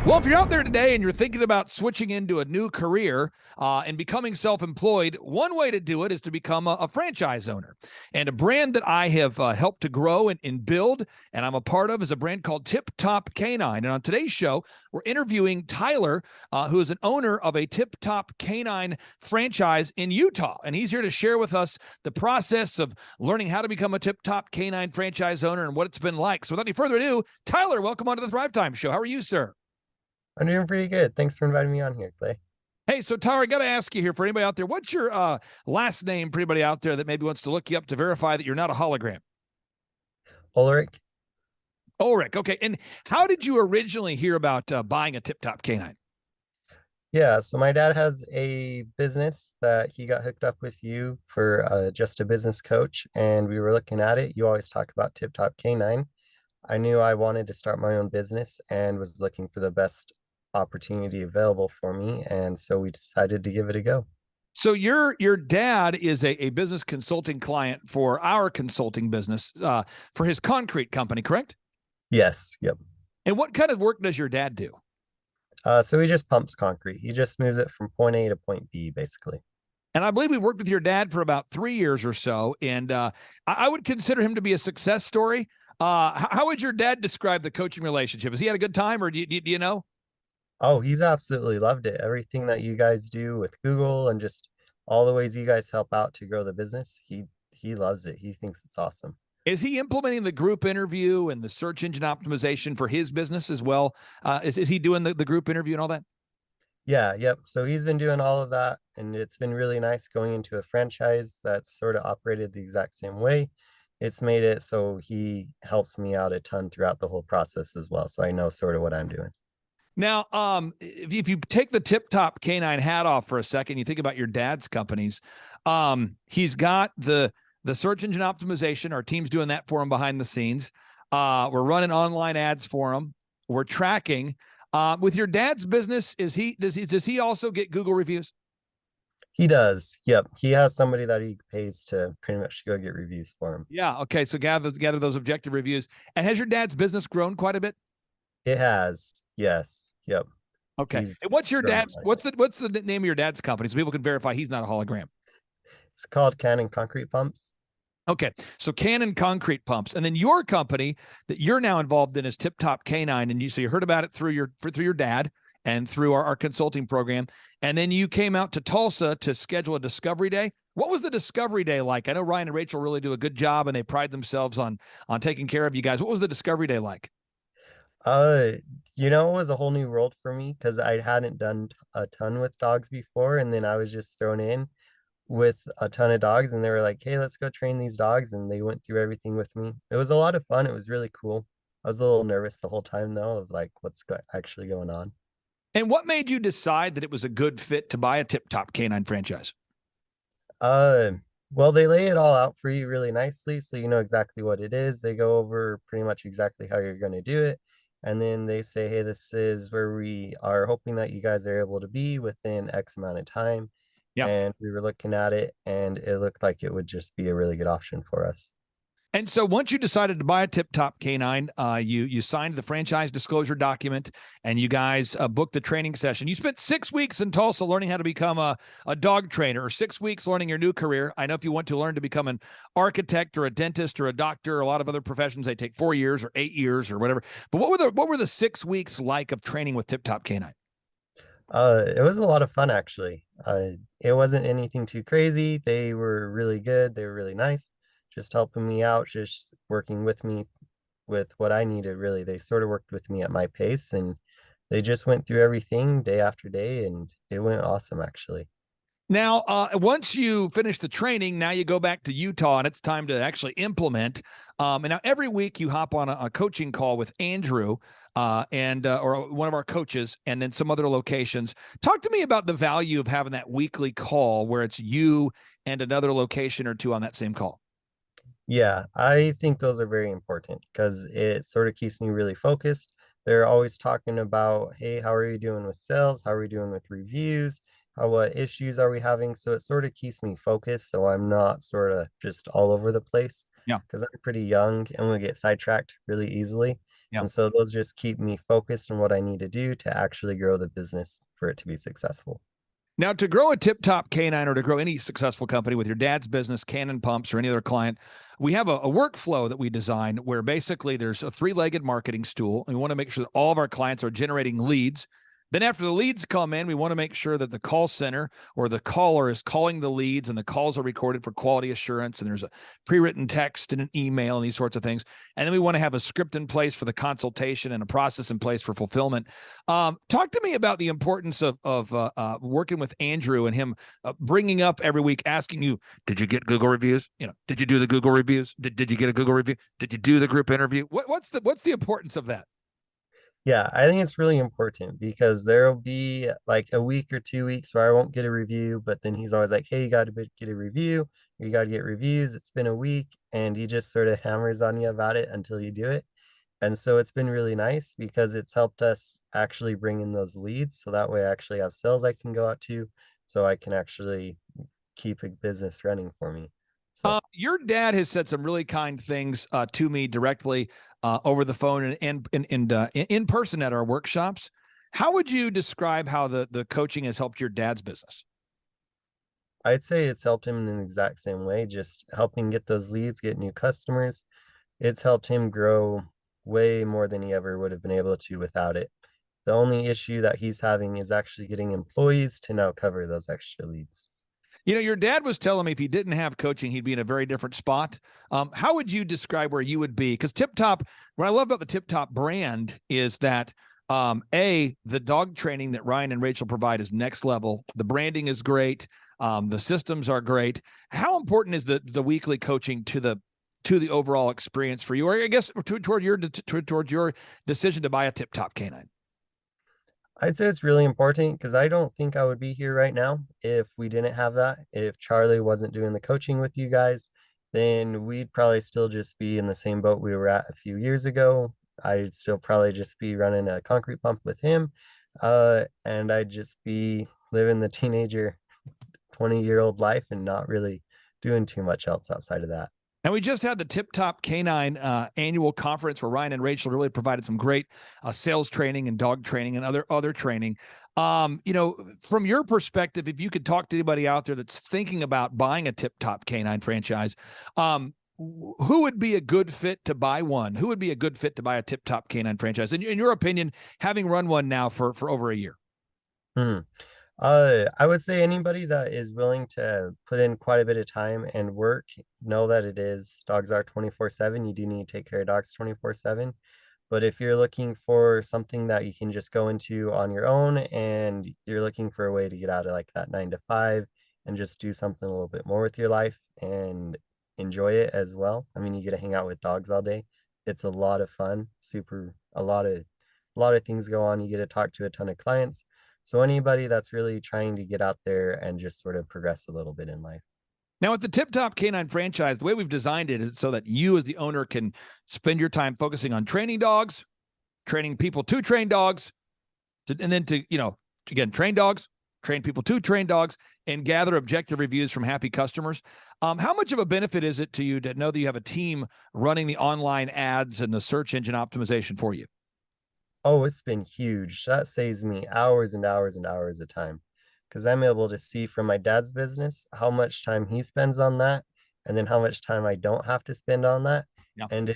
Well, if you're out there today and you're thinking about switching into a new career and becoming self-employed, one way to do it is to become a franchise owner. And a brand that I have helped to grow and build, and I'm a part of, is a brand called Tip Top Canine. And on today's show, we're interviewing Tyler, who is an owner of a Tip Top Canine franchise in Utah. And he's here to share with us the process of learning how to become a Tip Top Canine franchise owner and what it's been like. So without any further ado, Tyler, welcome onto the Thrive Time Show. How are you, sir? I'm doing pretty good. Thanks for inviting me on here, Clay. Hey, so Tyler, I got to ask you here for anybody out there, what's your last name for anybody out there that maybe wants to look you up to verify that you're not a hologram? Ulrich. Ulrich. Okay. And how did you originally hear about buying a Tip Top Canine? Yeah, so my dad has a business that he got hooked up with you for just a business coach, and we were looking at it. You always talk about Tip Top Canine. I knew I wanted to start my own business and was looking for the best opportunity available for me, and so we decided to give it a go. So your dad is a business consulting client for our consulting business for his concrete company, correct? Yes, yep. And what kind of work does your dad do? So he just pumps concrete. He just moves it from point A to point B, basically. And I believe we've worked with your dad for about 3 years or so. And I would consider him to be a success story. How would your dad describe the coaching relationship? Has he had a good time or do you know? Oh, he's absolutely loved it. Everything that you guys do with Google and just all the ways you guys help out to grow the business, he loves it. He thinks it's awesome. Is he implementing the group interview and the search engine optimization for his business as well? Is he doing the group interview and all that? Yeah, yep. So he's been doing all of that, and it's been really nice going into a franchise that's sort of operated the exact same way. It's made it so he helps me out a ton throughout the whole process as well. So I know sort of what I'm doing. Now, if you take the Tip Top Canine hat off for a second, you think about your dad's companies. He's got the search engine optimization. Our team's doing that for him behind the scenes. We're running online ads for him. We're tracking. With your dad's business, does he also get Google reviews? He does. Yep. He has somebody that he pays to pretty much go get reviews for him. Yeah. Okay. So gather those objective reviews. And has your dad's business grown quite a bit? It has. Yes. Yep. Okay. He's And what's your grown dad's? quite a bit. What's the name of your dad's company so people can verify he's not a hologram? It's called Cannon Concrete Pumps. Okay, so Cannon Concrete Pumps, and then your company that you're now involved in is Tip Top Canine, and you heard about it through your dad and through our consulting program, and then you came out to Tulsa to schedule a discovery day. What was the discovery day like? I know Ryan and Rachel really do a good job, and they pride themselves on taking care of you guys. What was the discovery day like? Uh, it was a whole new world for me because I hadn't done a ton with dogs before, and then I was just thrown in with a ton of dogs, and they were like, "Hey, let's go train these dogs," and they went through everything with me. It was a lot of fun. It was really cool. I was a little nervous the whole time though, of like actually going on. And what made you decide that it was a good fit to buy a Tip Top Canine franchise? Uh, well, they lay it all out for you really nicely, so you know exactly what it is. They go over pretty much exactly how you're going to do it. And then they say, hey, this is where we are hoping that you guys are able to be within X amount of time. Yeah. And we were looking at it, and it looked like it would just be a really good option for us. And so once you decided to buy a Tip Top Canine, you signed the franchise disclosure document, and you guys booked a training session. You spent 6 weeks in Tulsa learning how to become a dog trainer, or 6 weeks learning your new career. I know if you want to learn to become an architect or a dentist or a doctor, a lot of other professions, they take 4 years or 8 years or whatever. But what were the 6 weeks like of training with Tip Top Canine? It was a lot of fun actually. It wasn't anything too crazy. They were really good. They were really nice, just helping me out, just working with me with what I needed, really. They sort of worked with me at my pace, and they just went through everything day after day, and it went awesome actually. Now, once you finish the training, now you go back to Utah and it's time to actually implement. And now every week you hop on a coaching call with Andrew and or one of our coaches, and then some other locations. Talk to me about the value of having that weekly call where it's you and another location or two on that same call. Yeah, I think those are very important because it sort of keeps me really focused. They're always talking about, hey, how are you doing with sales? How are we doing with reviews? What issues are we having? So it sort of keeps me focused so I'm not sort of just all over the place Yeah. because I'm pretty young and we get sidetracked really easily. Yeah. And so those just keep me focused on what I need to do to actually grow the business for it to be successful. Now, to grow a tip top canine or to grow any successful company with your dad's business, Cannon Pumps, or any other client, we have a workflow that we design where basically there's a three-legged marketing stool. And we want to make sure that all of our clients are generating leads. Then, after the leads come in, we want to make sure that the call center or the caller is calling the leads and the calls are recorded for quality assurance. And there's a pre-written text and an email and these sorts of things. And then we want to have a script in place for the consultation and a process in place for fulfillment. Talk to me about the importance of working with Andrew and him bringing up every week, asking you, did you get Google reviews? Did you do the Google reviews? Did you get a Google review? Did you do the group interview? What's the importance of that? Yeah, I think it's really important because there'll be like a week or 2 weeks where I won't get a review, but then he's always like, "Hey, you got to get a review. You got to get reviews. It's been a week," and he just sort of hammers on you about it until you do it. And so it's been really nice because it's helped us actually bring in those leads. So that way I actually have sales I can go out to, so I can actually keep a business running for me. So Your dad has said some really kind things to me directly over the phone and in person at our workshops. How would you describe how the coaching has helped your dad's business? I'd say it's helped him in the exact same way, just helping get those leads, get new customers. It's helped him grow way more than he ever would have been able to without it. The only issue that he's having is actually getting employees to now cover those extra leads. Your dad was telling me if he didn't have coaching, he'd be in a very different spot. How would you describe where you would be? Because Tip Top, what I love about the Tip Top brand is that the dog training that Ryan and Rachel provide is next level. The branding is great. The systems are great. How important is the weekly coaching to the overall experience for you, or I guess toward your decision to buy a Tip Top canine? I'd say it's really important because I don't think I would be here right now if we didn't have that. If Charlie wasn't doing the coaching with you guys, then we'd probably still just be in the same boat we were at a few years ago. I'd still probably just be running a concrete pump with him. And I'd just be living the teenager 20-year-old life and not really doing too much else outside of that. And we just had the Tip Top Canine annual conference where Ryan and Rachel really provided some great sales training and dog training and other training. From your perspective, if you could talk to anybody out there that's thinking about buying a Tip Top Canine franchise, who would be a good fit to buy one? Who would be a good fit to buy a Tip Top Canine franchise? In your opinion, having run one now for over a year. Hmm. I would say anybody that is willing to put in quite a bit of time and work, know that it is dogs are 24/7. You do need to take care of dogs 24/7. But if you're looking for something that you can just go into on your own and you're looking for a way to get out of like that 9 to 5 and just do something a little bit more with your life and enjoy it as well. I mean, you get to hang out with dogs all day. It's a lot of fun, super a lot of things go on. You get to talk to a ton of clients. So anybody that's really trying to get out there and just sort of progress a little bit in life. Now, with the Tip Top Canine franchise, the way we've designed it is so that you, as the owner, can spend your time focusing on training dogs, training people to train dogs, and then again, train dogs, train people to train dogs, and gather objective reviews from happy customers. How much of a benefit is it to you to know that you have a team running the online ads and the search engine optimization for you? Oh, it's been huge. That saves me hours and hours and hours of time because I'm able to see from my dad's business how much time he spends on that and then how much time I don't have to spend on that. Yeah. And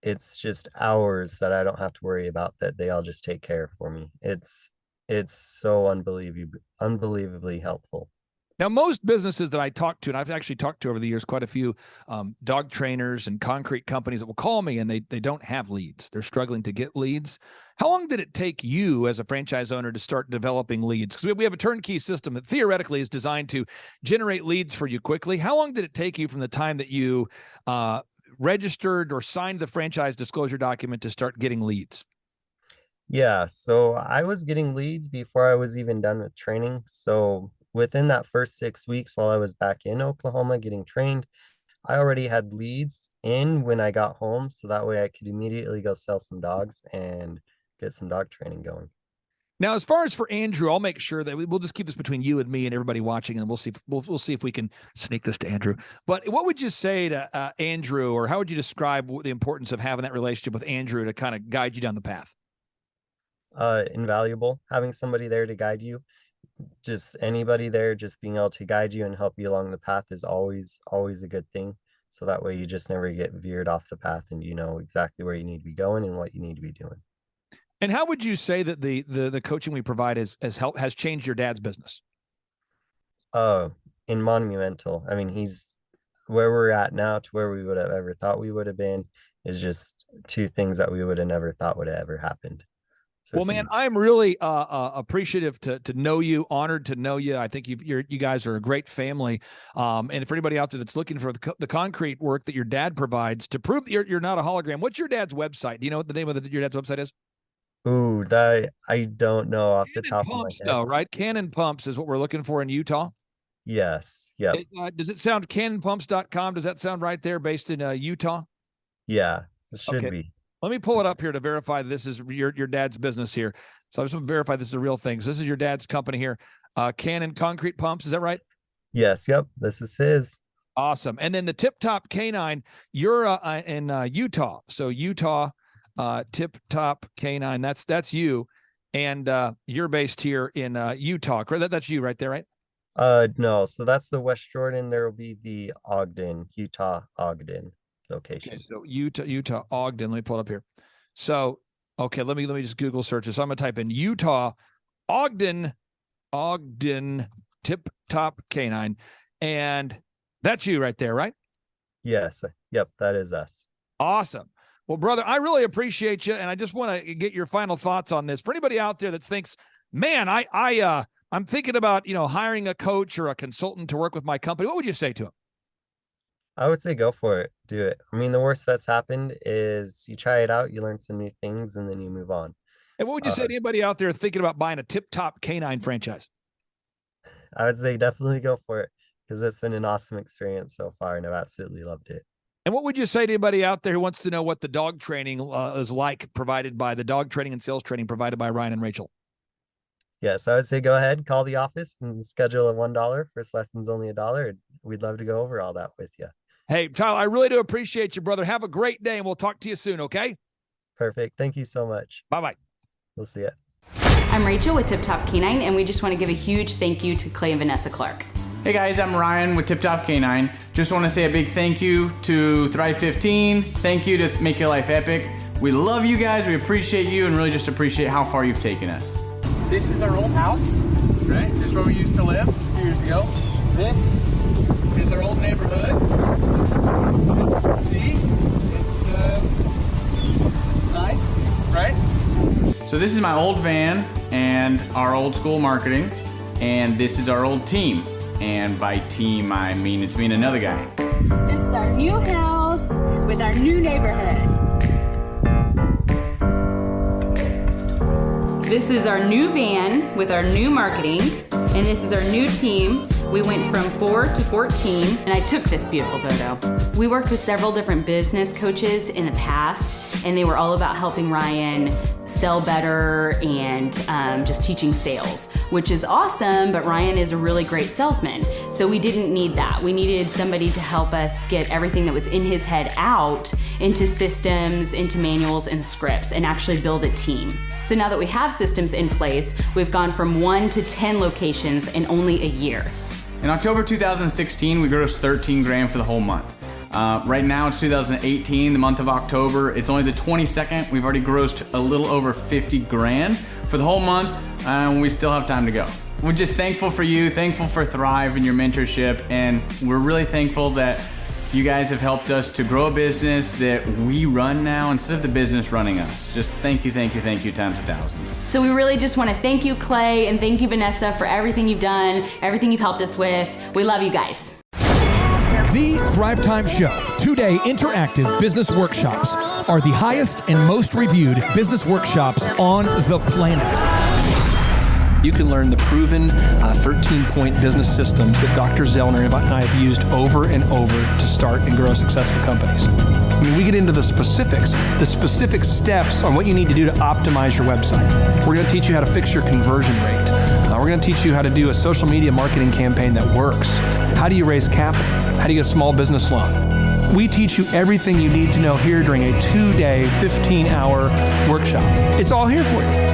it's just hours that I don't have to worry about that they all just take care of for me. It's so unbelievably helpful. Now, most businesses that I talk to, and I've actually talked to over the years quite a few dog trainers and concrete companies that will call me and they don't have leads. They're struggling to get leads. How long did it take you as a franchise owner to start developing leads? Because we have a turnkey system that theoretically is designed to generate leads for you quickly. How long did it take you from the time that you registered or signed the franchise disclosure document to start getting leads? Yeah, so I was getting leads before I was even done with training. So within that first 6 weeks while I was back in Oklahoma getting trained, I already had leads in when I got home. So that way I could immediately go sell some dogs and get some dog training going. Now, as far as for Andrew, I'll make sure that we'll just keep this between you and me and everybody watching, and we'll see if we can sneak this to Andrew. But what would you say to Andrew, or how would you describe the importance of having that relationship with Andrew to kind of guide you down the path? Invaluable. Having somebody there to guide you, just anybody there, just being able to guide you and help you along the path is always a good thing. So that way you just never get veered off the path, and you know exactly where you need to be going and what you need to be doing. And how would you say that the coaching we provide has changed your dad's business? In monumental. I mean, he's where we're at now to where we would have ever thought we would have been is just two things that we would have never thought would have ever happened. So well, man, I'm really appreciative to know you, honored to know you. I think you guys are a great family. And for anybody out there that's looking for the concrete work that your dad provides to prove that you're not a hologram, what's your dad's website? Do you know what the name of your dad's website is? Ooh, that I don't know off the Cannon top of my Pumps, head. though, right? Cannon Pumps is what we're looking for in Utah. Yes. Yep. Does it sound cannonpumps.com? Does that sound right there, based in Utah? Yeah, it should Okay. be. Let me pull it up here to verify this is your dad's business here. So I just want to verify this is a real thing. So this is your dad's company here, Cannon Concrete Pumps. Is that right? Yes. Yep. This is his. Awesome. And then the Tip Top Canine, you're in Utah. So Utah, Tip Top Canine. That's you, and you're based here in Utah. Correct? That's you right there, right? No. So that's the West Jordan. There will be the Utah Ogden location. Okay, so Utah Ogden. Let me pull it up here. So okay, let me just Google search this. So I'm gonna type in Utah Ogden Tip Top Canine, and that's you right there, right? Yes. Yep. That is us. Awesome. Well, brother, I really appreciate you, and I just want to get your final thoughts on this. For anybody out there that thinks, man, I'm thinking about hiring a coach or a consultant to work with my company, what would you say to them? I would say go for it. Do it. I mean, the worst that's happened is you try it out, you learn some new things, and then you move on. And what would you say to anybody out there thinking about buying a Tip Top Canine franchise? I would say definitely go for it, because it's been an awesome experience so far, and I've absolutely loved it. And what would you say to anybody out there who wants to know what the dog training is like, provided by the dog training and sales training provided by Ryan and Rachel? Yes, I would say go ahead, call the office and schedule a $1. First lesson's only $1. We'd love to go over all that with you. Hey, Tyler, I really do appreciate you, brother. Have a great day, and we'll talk to you soon, okay? Perfect. Thank you so much. Bye-bye. We'll see you. I'm Rachel with Tip Top Canine, and we just want to give a huge thank you to Clay and Vanessa Clark. Hey guys, I'm Ryan with Tip Top Canine. Just want to say a big thank you to Thrive 15. Thank you to Make Your Life Epic. We love you guys, we appreciate you, and really just appreciate how far you've taken us. This is our old house, right? This is where we used to live a few years ago. This is our old neighborhood. See? It's nice, right? So this is my old van and our old school marketing, and this is our old team. And by team, I mean it's me and another guy. This is our new house with our new neighborhood. This is our new van with our new marketing, and this is our new team. We went from 4 to 14, and I took this beautiful photo. We worked with several different business coaches in the past, and they were all about helping Ryan sell better and just teaching sales, which is awesome, but Ryan is a really great salesman. So we didn't need that. We needed somebody to help us get everything that was in his head out into systems, into manuals and scripts, and actually build a team. So now that we have systems in place, we've gone from 1 to 10 locations in only a year. In October 2016, we grossed 13 grand for the whole month. Right now it's 2018, the month of October. It's only the 22nd. We've already grossed a little over 50 grand for the whole month, and we still have time to go. We're just thankful for you, thankful for Thrive and your mentorship, and we're really thankful that you guys have helped us to grow a business that we run now instead of the business running us. Just thank you times 1,000. So we really just want to thank you, Clay, and thank you, Vanessa, for everything you've done, everything you've helped us with. We love you guys. The Thrive Time Show 2-day interactive business workshops are the highest and most reviewed business workshops on the planet. You can learn the proven 13-point business systems that Dr. Zellner and I have used over and over to start and grow successful companies. I mean, we get into the specific steps on what you need to do to optimize your website. We're going to teach you how to fix your conversion rate. We're going to teach you how to do a social media marketing campaign that works. How do you raise capital? How do you get a small business loan? We teach you everything you need to know here during a 2-day, 15-hour workshop. It's all here for you.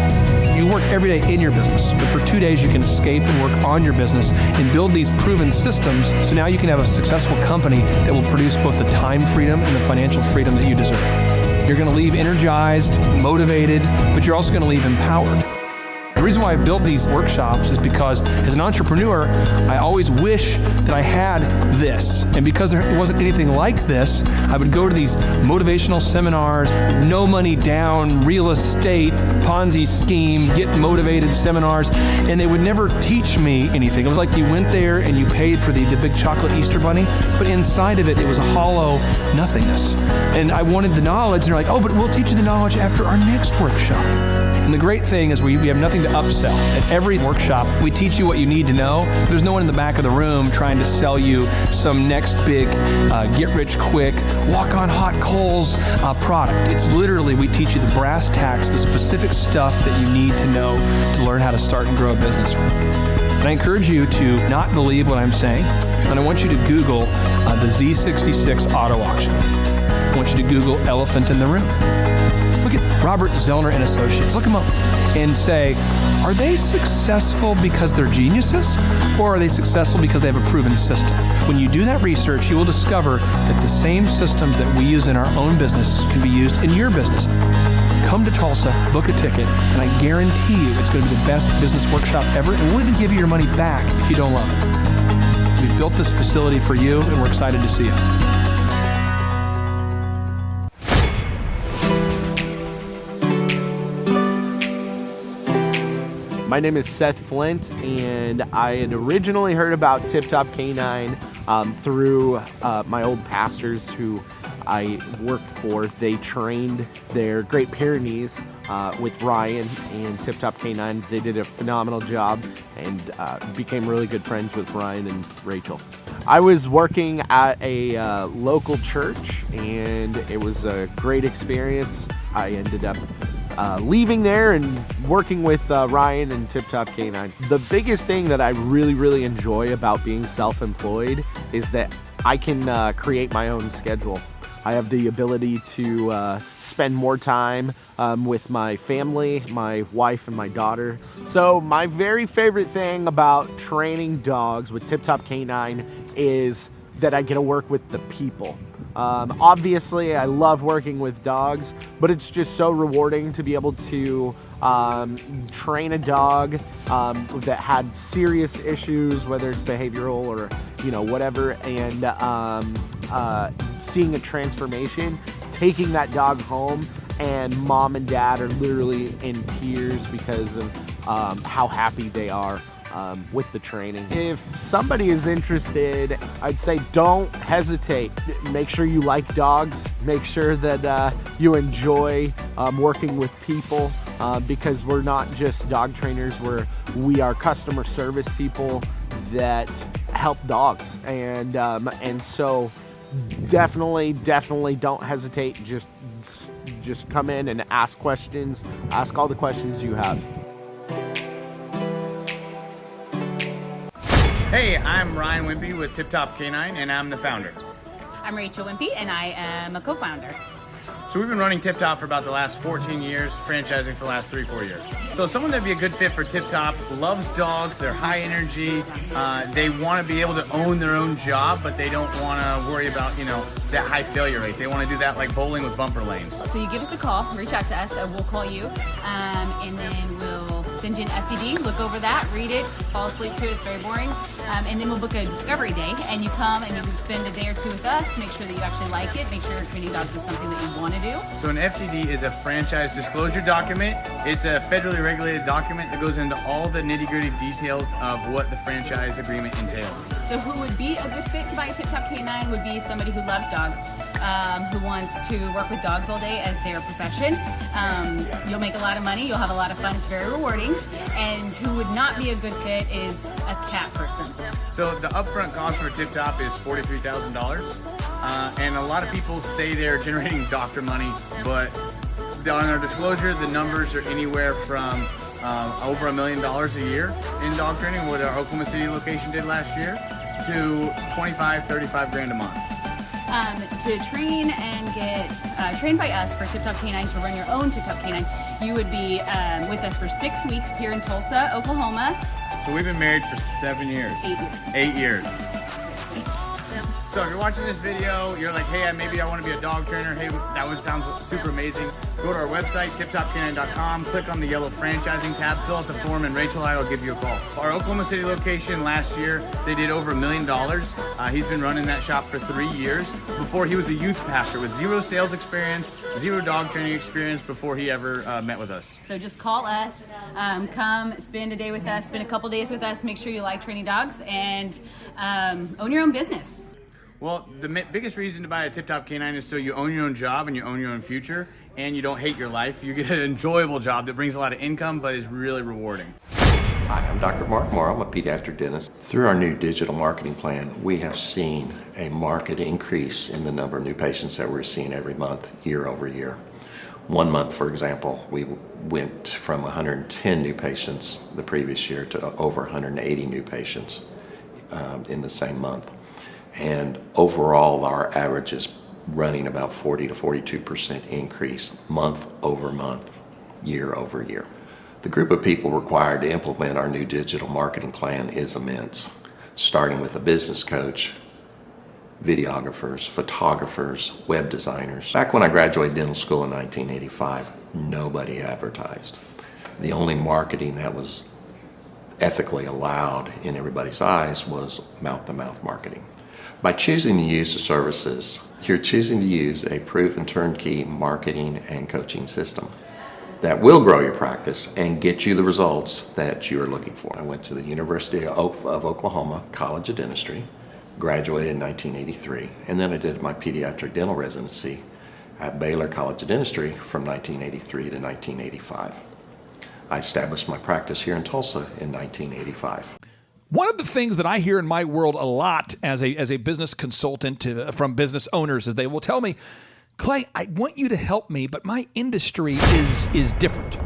You work every day in your business, but for 2 days you can escape and work on your business and build these proven systems so now you can have a successful company that will produce both the time freedom and the financial freedom that you deserve. You're going to leave energized, motivated, but you're also going to leave empowered. The reason why I've built these workshops is because as an entrepreneur, I always wish that I had this. And because there wasn't anything like this, I would go to these motivational seminars, no money down, real estate, Ponzi scheme, get motivated seminars, and they would never teach me anything. It was like you went there and you paid for the big chocolate Easter bunny, but inside of it, it was a hollow nothingness. And I wanted the knowledge, and they're like, oh, but we'll teach you the knowledge after our next workshop. And the great thing is we have nothing to upsell. At every workshop, we teach you what you need to know. There's no one in the back of the room trying to sell you some next big get-rich-quick, walk-on-hot coals product. It's literally, we teach you the brass tacks, the specific stuff that you need to know to learn how to start and grow a business. And I encourage you to not believe what I'm saying, and I want you to Google the Z66 auto auction. I want you to Google elephant in the room. Look at Robert Zellner and Associates. Look them up and say, are they successful because they're geniuses, or are they successful because they have a proven system? When you do that research, you will discover that the same systems that we use in our own business can be used in your business. Come to Tulsa, book a ticket, and I guarantee you it's going to be the best business workshop ever, and we'll even give you your money back if you don't love it. We've built this facility for you, and we're excited to see you. My name is Seth Flint, and I had originally heard about Tip Top Canine through my old pastors who I worked for. They trained their Great Pyrenees with Ryan and Tip Top Canine. They did a phenomenal job and became really good friends with Ryan and Rachel. I was working at a local church, and it was a great experience. I ended up leaving there and working with Ryan and Tip Top Canine. The biggest thing that I really enjoy about being self-employed is that I can create my own schedule. I have the ability to spend more time with my family, my wife and my daughter. So my very favorite thing about training dogs with Tip Top Canine is that I get to work with the people. Obviously, I love working with dogs, but it's just so rewarding to be able to train a dog that had serious issues, whether it's behavioral or whatever, and seeing a transformation, taking that dog home, and mom and dad are literally in tears because of how happy they are with the training. If somebody is interested, I'd say don't hesitate. Make sure you like dogs. Make sure that you enjoy working with people because we're not just dog trainers. We are customer service people that help dogs, and so definitely don't hesitate. Just come in and ask questions. Ask all the questions you have. Hey, I'm Ryan Wimpy with Tip Top Canine, and I'm the founder. I'm Rachel Wimpy, and I am a co-founder. So we've been running Tip Top for about the last 14 years, franchising for the last 3-4 years. So someone that'd be a good fit for Tip Top loves dogs, they're high energy, they want to be able to own their own job, but they don't want to worry about, that high failure rate. They want to do that like bowling with bumper lanes. So you give us a call, reach out to us, we'll call you, and then we'll send you an FDD, look over that, read it, fall asleep to it, it's very boring, and then we'll book a discovery day, and you come and you can spend a day or two with us to make sure that you actually like it, make sure training dogs is something that you want to do. So an FDD is a franchise disclosure document. It's a federally regulated document that goes into all the nitty-gritty details of what the franchise agreement entails. So who would be a good fit to buy a Tip Top Canine would be somebody who loves dogs, who wants to work with dogs all day as their profession. You'll make a lot of money, you'll have a lot of fun, it's very rewarding. And who would not be a good fit is a cat person. So the upfront cost for Tip Top is $43,000. And a lot of people say they're generating doctor money, but on our disclosure, the numbers are anywhere from over $1 million a year in dog training, what our Oklahoma City location did last year, to 25, 35 grand a month. To train and get trained by us for Tip Top Canine, to run your own Tip Top Canine, you would be with us for 6 weeks here in Tulsa, Oklahoma. So we've been married for 7 years. 8 years. 8 years. So if you're watching this video, you're like, hey, maybe I want to be a dog trainer. Hey, that one sounds super amazing. Go to our website, tiptopcanine.com, click on the yellow franchising tab, fill out the form, and Rachel and I will give you a call. Our Oklahoma City location last year, they did over $1 million. He's been running that shop for 3 years. Before, he was a youth pastor with 0 sales experience, 0 dog training experience before he ever met with us. So just call us, come spend a day with us, spend a couple days with us, make sure you like training dogs, and own your own business. Well, the biggest reason to buy a Tip Top Canine is so you own your own job and you own your own future, and you don't hate your life. You get an enjoyable job that brings a lot of income but is really rewarding. Hi, I'm Dr. Mark Moore. I'm a pediatric dentist. Through our new digital marketing plan, we have seen a marked increase in the number of new patients that we're seeing every month, year over year. One month, for example, we went from 110 new patients the previous year to over 180 new patients in the same month. And overall, our average is running about 40 to 42% increase month over month, year over year. The group of people required to implement our new digital marketing plan is immense, starting with a business coach, videographers, photographers, web designers. Back when I graduated dental school in 1985, nobody advertised. The only marketing that was ethically allowed in everybody's eyes was mouth-to-mouth marketing. By choosing to use the services, you're choosing to use a proven turnkey marketing and coaching system that will grow your practice and get you the results that you're looking for. I went to the University of Oklahoma College of Dentistry, graduated in 1983, and then I did my pediatric dental residency at Baylor College of Dentistry from 1983 to 1985. I established my practice here in Tulsa in 1985. One of the things that I hear in my world a lot as a business consultant from business owners is they will tell me, Clay, I want you to help me, but my industry is different.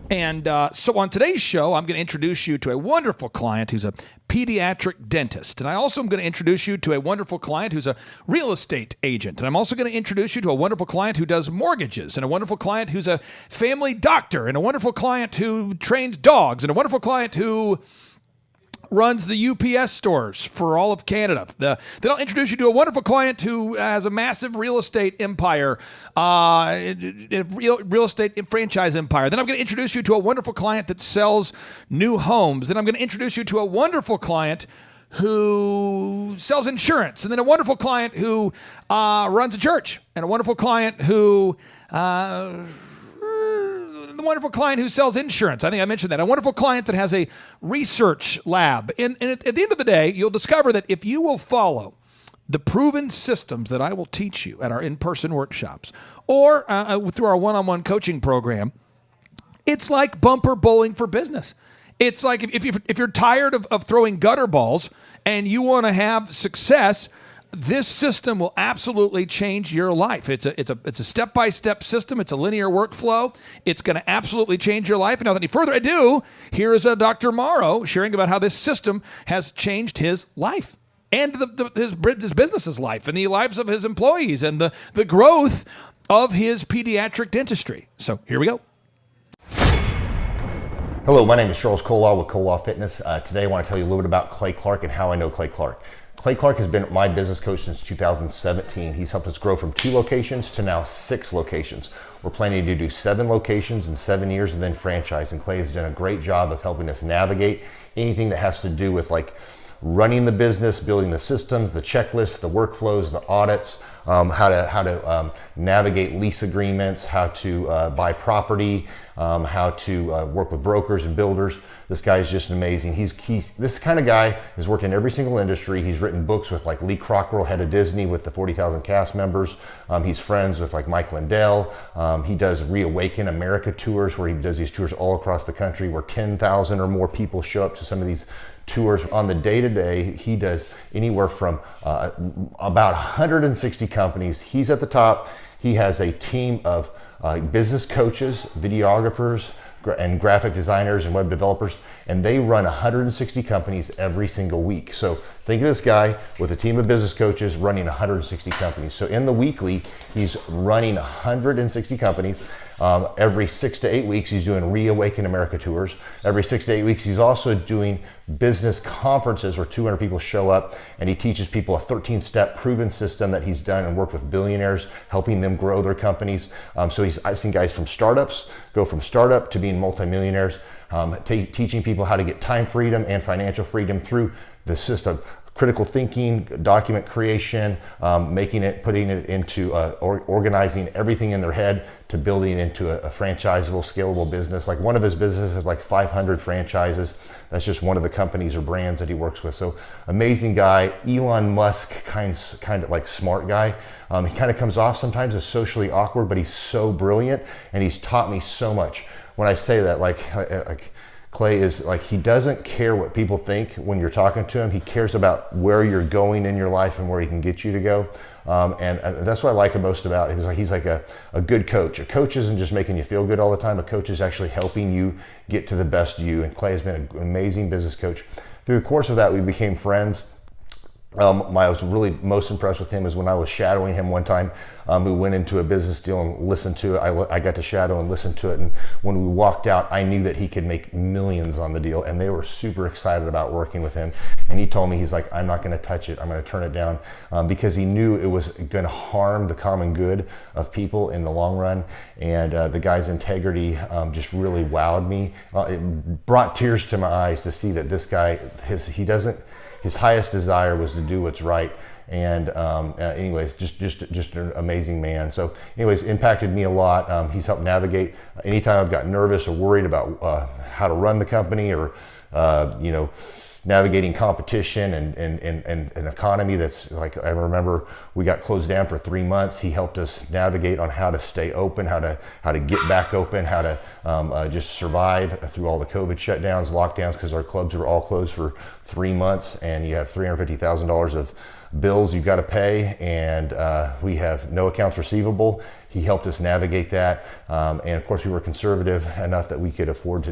And so on today's show, I'm going to introduce you to a wonderful client who's a pediatric dentist. And I also am going to introduce you to a wonderful client who's a real estate agent. And I'm also going to introduce you to a wonderful client who does mortgages, and a wonderful client who's a family doctor, and a wonderful client who trains dogs, and a wonderful client who runs the UPS stores for all of Canada. Then I'll introduce you to a wonderful client who has a massive real estate empire, real estate franchise empire. Then I'm going to introduce you to a wonderful client that sells new homes. Then I'm going to introduce you to a wonderful client who sells insurance, and then a wonderful client who runs a church, and a wonderful client who the wonderful client who sells insurance. I think I mentioned that. A wonderful client that has a research lab. And at the end of the day, you'll discover that if you will follow the proven systems that I will teach you at our in-person workshops or through our one-on-one coaching program, it's like bumper bowling for business. It's like if you're tired of throwing gutter balls and you want to have success, this system will absolutely change your life. It's a step-by-step system. It's a linear workflow. It's going to absolutely change your life. And without any further ado, here is Dr. Morrow sharing about how this system has changed his life and his business's life and the lives of his employees and the growth of his pediatric dentistry. So here we go. Hello, my name is Charles Colaw with Colaw Fitness. Today I want to tell you a little bit about Clay Clark and how I know Clay Clark. Clay Clark has been my business coach since 2017. He's helped us grow from 2 locations to now 6 locations. We're planning to do 7 locations in 7 years and then franchise. And Clay has done a great job of helping us navigate anything that has to do with like running the business, building the systems, the checklists, the workflows, the audits, how to navigate lease agreements, how to buy property, how to work with brokers and builders. This guy is just amazing. He's this kind of guy has worked in every single industry. He's written books with like Lee Crockrell, head of Disney, with the 40,000 cast members. He's friends with like Mike Lindell. He does Reawaken America tours, where he does these tours all across the country, where 10,000 or more people show up to some of these tours. On the day-to-day, he does anywhere from about 160 companies. He's at the top. He has a team of business coaches, videographers, and graphic designers and web developers, and they run 160 companies every single week. So think of this guy with a team of business coaches running 160 companies. So in the weekly, he's running 160 companies. Every 6 to 8 weeks, he's doing Reawaken America tours. Every 6 to 8 weeks, he's also doing business conferences where 200 people show up, and he teaches people a 13-step proven system that he's done and worked with billionaires, helping them grow their companies. So I've seen guys from startups go from startup to being multimillionaires, teaching people how to get time freedom and financial freedom through the system. Critical thinking, document creation, putting it into organizing everything in their head to building into a franchisable, scalable business. Like one of his businesses has like 500 franchises. That's just one of the companies or brands that he works with. So amazing guy. Elon Musk, kind of like smart guy. He kind of comes off sometimes as socially awkward, but he's so brilliant, and he's taught me so much. When I say that, like Clay is like, he doesn't care what people think when you're talking to him. He cares about where you're going in your life and where he can get you to go. And that's what I like him most about him. He's like a good coach. A coach isn't just making you feel good all the time. A coach is actually helping you get to the best you. And Clay has been an amazing business coach. Through the course of that, we became friends. I was really most impressed with him is when I was shadowing him one time. We went into a business deal and listened to it. I got to shadow and listen to it. And when we walked out, I knew that he could make millions on the deal. And they were super excited about working with him. And he told me, he's like, I'm not going to touch it. I'm going to turn it down, because he knew it was going to harm the common good of people in the long run. And the guy's integrity just really wowed me. It brought tears to my eyes to see that this guy, his highest desire was to do what's right. And anyways, just an amazing man. So anyways, impacted me a lot. He's helped navigate anytime I've got nervous or worried about how to run the company, or navigating competition and an economy that's like, I remember we got closed down for 3 months. He helped us navigate on how to stay open, how to get back open, how to just survive through all the COVID shutdowns, lockdowns, because our clubs were all closed for 3 months, and you have $350,000 of bills you've got to pay, and we have no accounts receivable. He helped us navigate that, and of course we were conservative enough that we could afford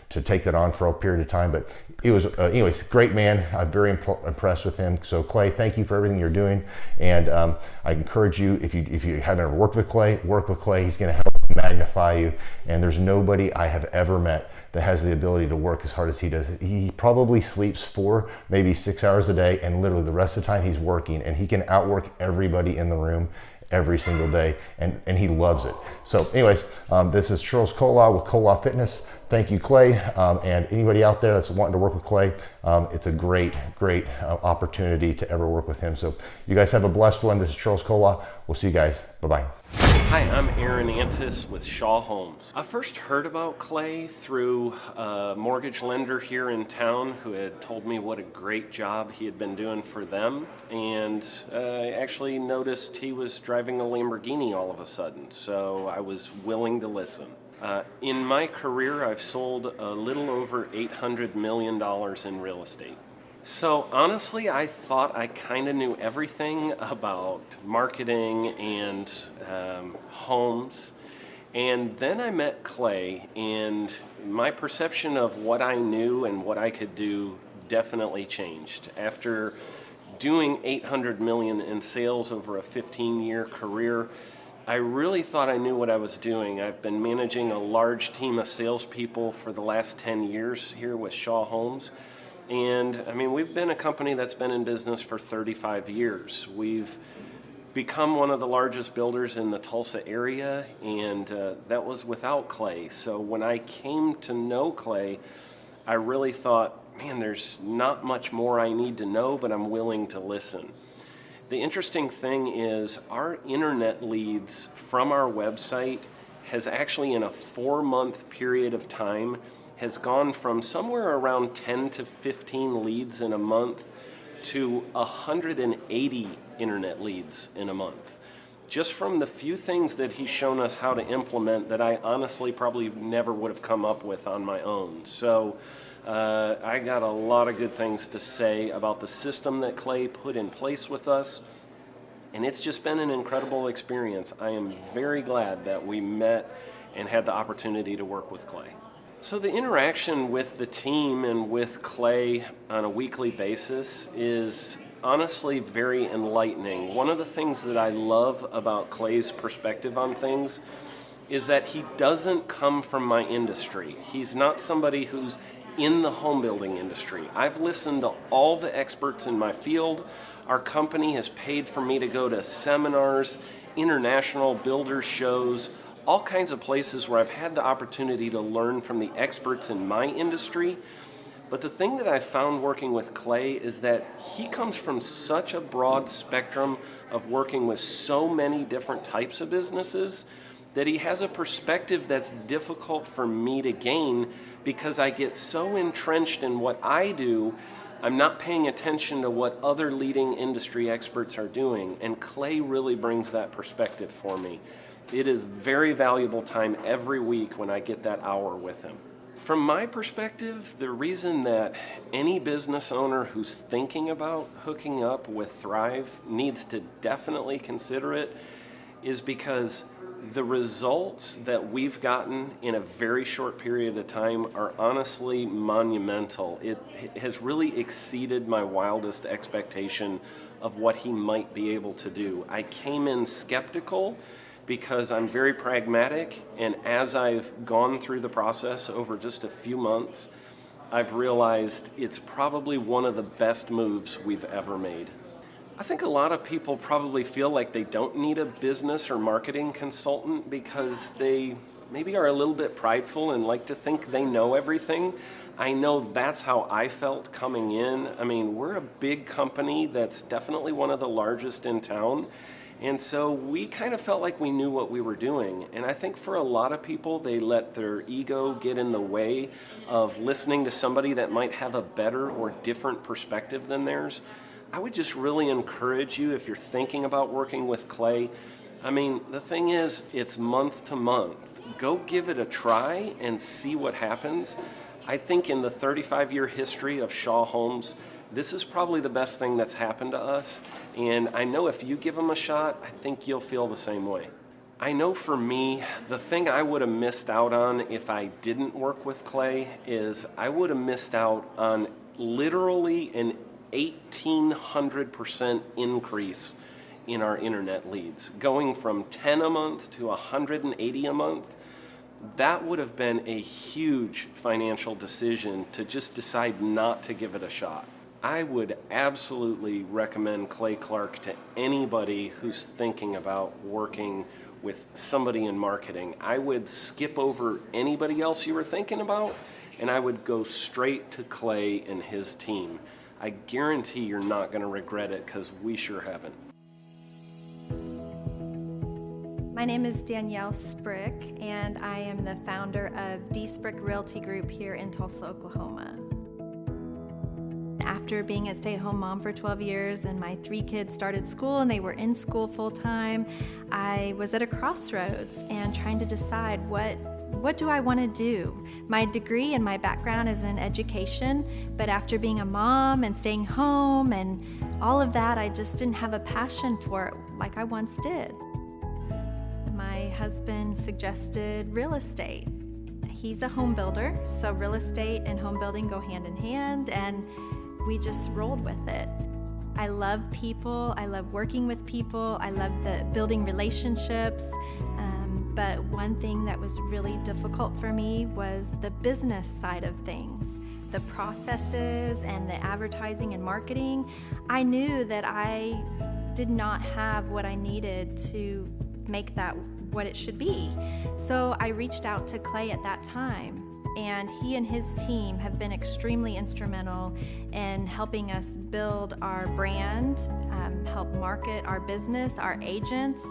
to take that on for a period of time. But it was, anyways, great man. I'm very impressed with him. So Clay, thank you for everything you're doing, and I encourage you, if you haven't ever worked with Clay, work with Clay. He's going to help magnify you, and there's nobody I have ever met that has the ability to work as hard as he does. He probably sleeps 4, maybe 6 hours a day, and literally the rest of the time he's working, and he can outwork everybody in the room every single day, and he loves it. So anyways, this is Charles Coggeshall with Coggeshall Fitness. Thank you, Clay, and anybody out there that's wanting to work with Clay, it's a great opportunity to ever work with him. So you guys have a blessed one. This is Charles Coggeshall. We'll see you guys. Bye-bye. Hi, I'm Aaron Antis with Shaw Homes. I first heard about Clay through a mortgage lender here in town who had told me what a great job he had been doing for them, and I actually noticed he was driving a Lamborghini all of a sudden, so I was willing to listen. In my career, I've sold a little over $800 million in real estate. So honestly, I thought I kind of knew everything about marketing and homes. And then I met Clay, and my perception of what I knew and what I could do definitely changed. After doing $800 million in sales over a 15-year career, I really thought I knew what I was doing. I've been managing a large team of salespeople for the last 10 years here with Shaw Homes. And I mean, we've been a company that's been in business for 35 years. We've become one of the largest builders in the Tulsa area, and that was without Clay. So when I came to know Clay, I really thought, man, there's not much more I need to know, but I'm willing to listen. The interesting thing is our internet leads from our website has actually, in a 4-month period of time, has gone from somewhere around 10 to 15 leads in a month to 180 internet leads in a month. Just from the few things that he's shown us how to implement that I honestly probably never would have come up with on my own. So I got a lot of good things to say about the system that Clay put in place with us, and it's just been an incredible experience. I am very glad that we met and had the opportunity to work with Clay. So the interaction with the team and with Clay on a weekly basis is honestly very enlightening. One of the things that I love about Clay's perspective on things is that he doesn't come from my industry. He's not somebody who's in the home building industry. I've listened to all the experts in my field. Our company has paid for me to go to seminars, international builder shows, all kinds of places where I've had the opportunity to learn from the experts in my industry. But the thing that I found working with Clay is that he comes from such a broad spectrum of working with so many different types of businesses that he has a perspective that's difficult for me to gain because I get so entrenched in what I do, I'm not paying attention to what other leading industry experts are doing. And Clay really brings that perspective for me. It is very valuable time every week when I get that hour with him. From my perspective, the reason that any business owner who's thinking about hooking up with Thrive needs to definitely consider it is because the results that we've gotten in a very short period of time are honestly monumental. It has really exceeded my wildest expectation of what he might be able to do. I came in skeptical because I'm very pragmatic, and as I've gone through the process over just a few months, I've realized it's probably one of the best moves we've ever made. I think a lot of people probably feel like they don't need a business or marketing consultant because they maybe are a little bit prideful and like to think they know everything. I know that's how I felt coming in. I mean, we're a big company that's definitely one of the largest in town. And so we kind of felt like we knew what we were doing. And I think for a lot of people, they let their ego get in the way of listening to somebody that might have a better or different perspective than theirs. I would just really encourage you, if you're thinking about working with Clay, I mean, the thing is, it's month to month. Go give it a try and see what happens. I think in the 35-year history of Shaw Homes, this is probably the best thing that's happened to us, and I know if you give them a shot, I think you'll feel the same way. I know for me, the thing I would have missed out on if I didn't work with Clay is I would have missed out on literally an 1,800% increase in our internet leads. Going from 10 a month to 180 a month, that would have been a huge financial decision to just decide not to give it a shot. I would absolutely recommend Clay Clark to anybody who's thinking about working with somebody in marketing. I would skip over anybody else you were thinking about, and I would go straight to Clay and his team. I guarantee you're not going to regret it because we sure haven't. My name is Danielle Sprick, and I am the founder of D. Sprick Realty Group here in Tulsa, Oklahoma. After being a stay-at-home mom for 12 years and my 3 kids started school and they were in school full-time, I was at a crossroads and trying to decide what do I want to do? My degree and my background is in education, but after being a mom and staying home and all of that, I just didn't have a passion for it like I once did. My husband suggested real estate. He's a home builder, so real estate and home building go hand in hand, and we just rolled with it. I love people, I love working with people, I love the building relationships, but one thing that was really difficult for me was the business side of things. The processes and the advertising and marketing. I knew that I did not have what I needed to make that what it should be. So I reached out to Clay at that time. and he and his team have been extremely instrumental in helping us build our brand, help market our business, our agents,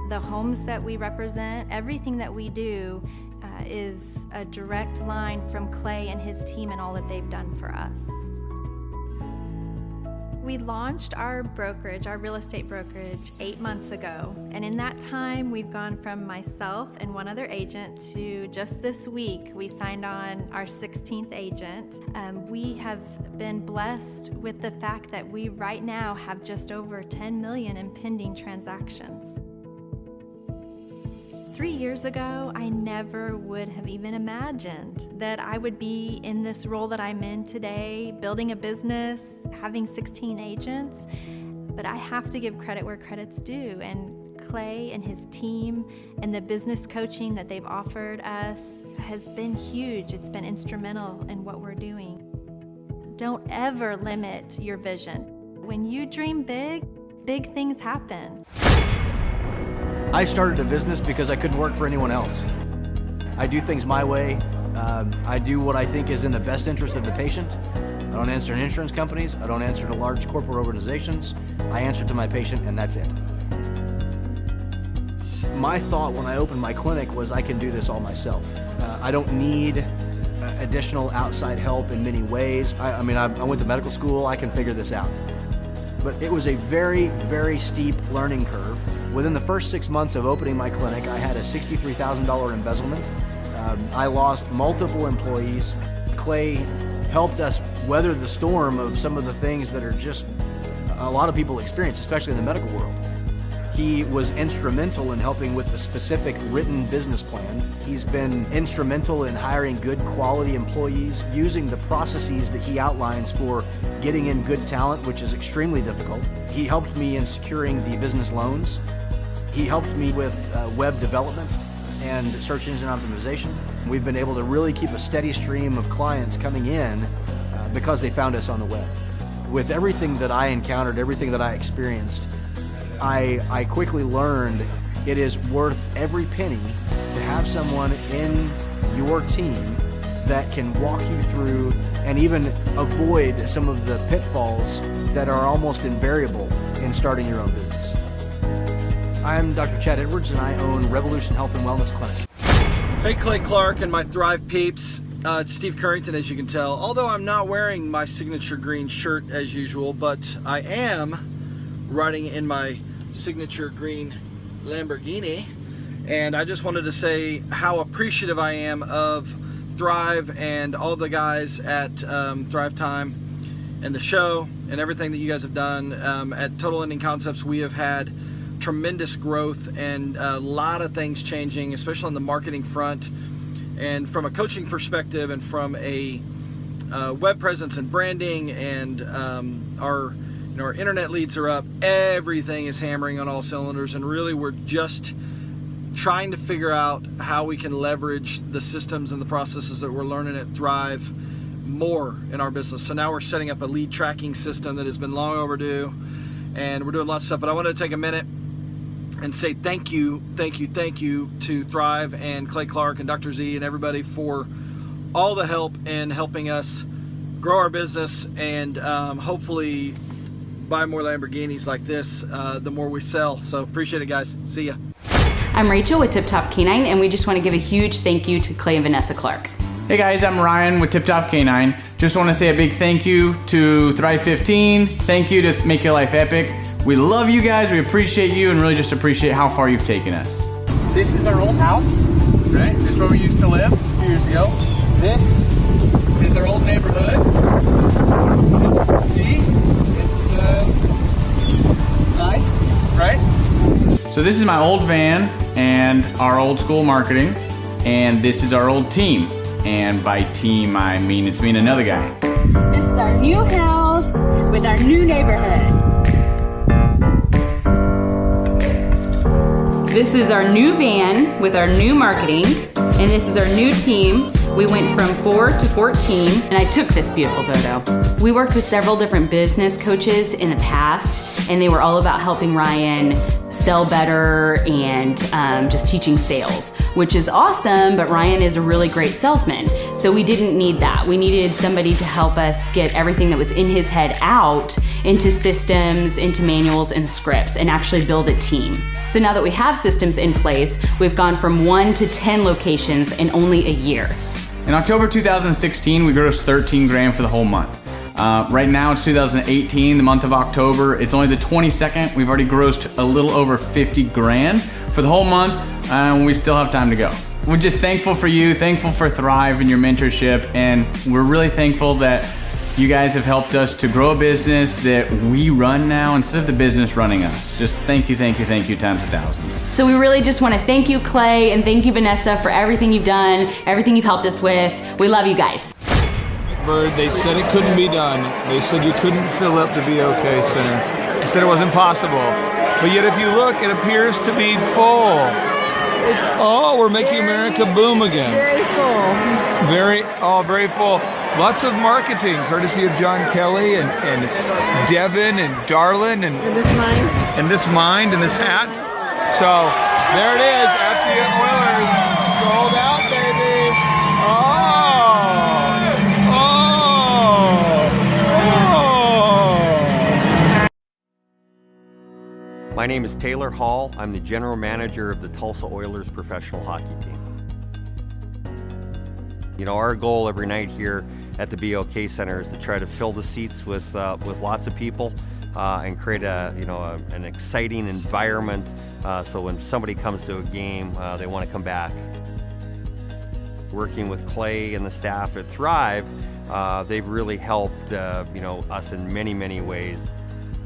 the homes that we represent. Everything that we do is a direct line from Clay and his team and all that they've done for us. We launched our brokerage, our real estate brokerage, 8 months ago. And in that time, we've gone from myself and one other agent to just this week, we signed on our 16th agent. We have been blessed with the fact that we right now have just over 10 million in pending transactions. 3 years ago, I never would have even imagined that I would be in this role that I'm in today, building a business, having 16 agents. But I have to give credit where credit's due. And Clay and his team and the business coaching that they've offered us has been huge. It's been instrumental in what we're doing. Don't ever limit your vision. When you dream big, big things happen. I started a business because I couldn't work for anyone else. I do things my way. I do what I think is in the best interest of the patient. I don't answer to insurance companies. I don't answer to large corporate organizations. I answer to my patient, and that's it. My thought when I opened my clinic was I can do this all myself. I don't need additional outside help in many ways. I went to medical school. I can figure this out. But it was a very, very steep learning curve. Within the first 6 months of opening my clinic, I had a $63,000 embezzlement. I lost multiple employees. Clay helped us weather the storm of some of the things that are just a lot of people experience, especially in the medical world. He was instrumental in helping with the specific written business plan. He's been instrumental in hiring good quality employees, using the processes that he outlines for getting in good talent, which is extremely difficult. He helped me in securing the business loans. He helped me with web development and search engine optimization. We've been able to really keep a steady stream of clients coming in because they found us on the web. With everything that I encountered, everything that I experienced, I quickly learned it is worth every penny to have someone in your team that can walk you through and even avoid some of the pitfalls that are almost invariable in starting your own business. I'm Dr. Chad Edwards, and I own Revolution Health and Wellness Clinic. Hey, Clay Clark and my Thrive peeps. It's Steve Currington, as you can tell. Although I'm not wearing my signature green shirt as usual, but I am riding in my signature green Lamborghini. And I just wanted to say how appreciative I am of Thrive and all the guys at Thrive Time and the show and everything that you guys have done. At Total Ending Concepts, we have had tremendous growth and a lot of things changing, especially on the marketing front. And from a coaching perspective and from a web presence and branding, and our internet leads are up. Everything is hammering on all cylinders, and really we're just trying to figure out how we can leverage the systems and the processes that we're learning at Thrive more in our business. So now we're setting up a lead tracking system that has been long overdue, and we're doing lots of stuff. But I wanted to take a minute and say thank you to Thrive and Clay Clark and Dr. Z and everybody for all the help in helping us grow our business and hopefully buy more Lamborghinis like this the more we sell. So appreciate it, guys. See ya. I'm Rachel with Tip Top Canine, and we just want to give a huge thank you to Clay and Vanessa Clark. Hey guys, I'm Ryan with Tip Top Canine. Just want to say a big thank you to Thrive 15. Thank you to Make Your Life Epic. We love you guys, we appreciate you, and really just appreciate how far you've taken us. This is our old house, right? This is where we used to live a few years ago. This is our old neighborhood. See, it's nice, right? So this is my old van and our old school marketing, and this is our old team. And by team, I mean it's me and another guy. This is our new house with our new neighborhood. This is our new van with our new marketing, and this is our new team. We went from 4 to 14, and I took this beautiful photo. We worked with several different business coaches in the past, and they were all about helping Ryan sell better and just teaching sales, which is awesome, but Ryan is a really great salesman. So we didn't need that. We needed somebody to help us get everything that was in his head out into systems, into manuals and scripts, and actually build a team. So now that we have systems in place, we've gone from 1 to 10 locations in only a year. In October 2016, we grossed 13 grand for the whole month. Right now it's 2018, the month of October. It's only the 22nd. We've already grossed a little over 50 grand for the whole month, and we still have time to go. We're just thankful for you, thankful for Thrive and your mentorship, and we're really thankful that you guys have helped us to grow a business that we run now instead of the business running us. Just thank you times 1,000. So we really just want to thank you, Clay, and thank you, Vanessa, for everything you've done, everything you've helped us with. We love you guys. Bird, they said it couldn't be done. They said you couldn't fill up the BOK Center. They said it was impossible. But yet if you look, it appears to be full. Oh, we're making America boom again. Very full. Very full. Lots of marketing, courtesy of John Kelly and Devin and Darlin and this mind. And this mind and this hat. So there it is, FD Oilers. Sold out, baby. My name is Taylor Hall. I'm the general manager of the Tulsa Oilers professional hockey team. You know, our goal every night here at the BOK Center is to try to fill the seats with lots of people and create an exciting environment so when somebody comes to a game, they want to come back. Working with Clay and the staff at Thrive, they've really helped us in many ways.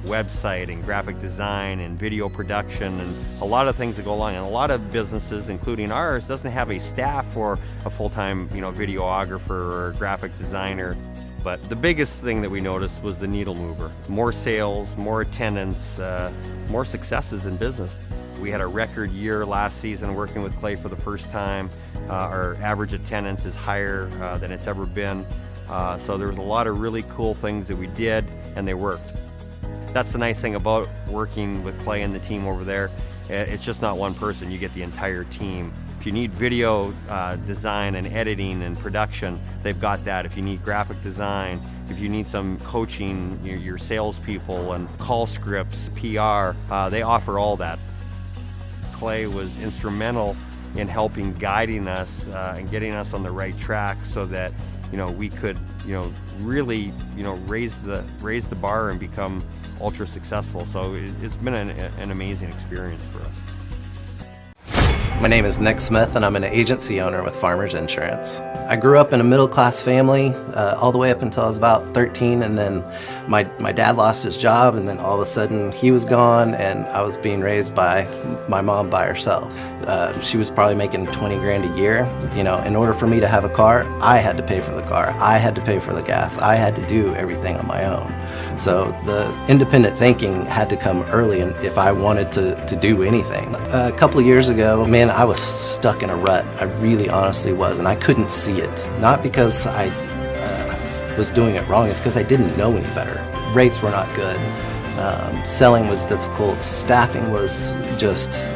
Website and graphic design and video production and a lot of things that go along. And a lot of businesses, including ours, doesn't have a staff or a full-time videographer or graphic designer. But the biggest thing that we noticed was the needle mover. More sales, more attendance, more successes in business. We had a record year last season working with Clay for the first time. Our average attendance is higher than it's ever been. So there was a lot of really cool things that we did, and they worked. That's the nice thing about working with Clay and the team over there. It's just not one person, you get the entire team. If you need video design and editing and production, they've got that. If you need graphic design, if you need some coaching, your salespeople and call scripts, PR, they offer all that. Clay was instrumental in helping guiding us and getting us on the right track so that we could really raise the bar and become ultra successful. So it's been an amazing experience for us. My name is Nick Smith and I'm an agency owner with Farmers Insurance. I grew up in a middle-class family all the way up until I was about 13, and then my dad lost his job, and then all of a sudden he was gone and I was being raised by my mom by herself. She was probably making 20 grand a year. In order for me to have a car, I had to pay for the car. I had to pay for the gas. I had to do everything on my own. So the independent thinking had to come early and if I wanted to do anything. A couple of years ago, man, I was stuck in a rut. I really honestly was, and I couldn't see it. Not because I was doing it wrong, it's because I didn't know any better. Rates were not good. Selling was difficult. Staffing was just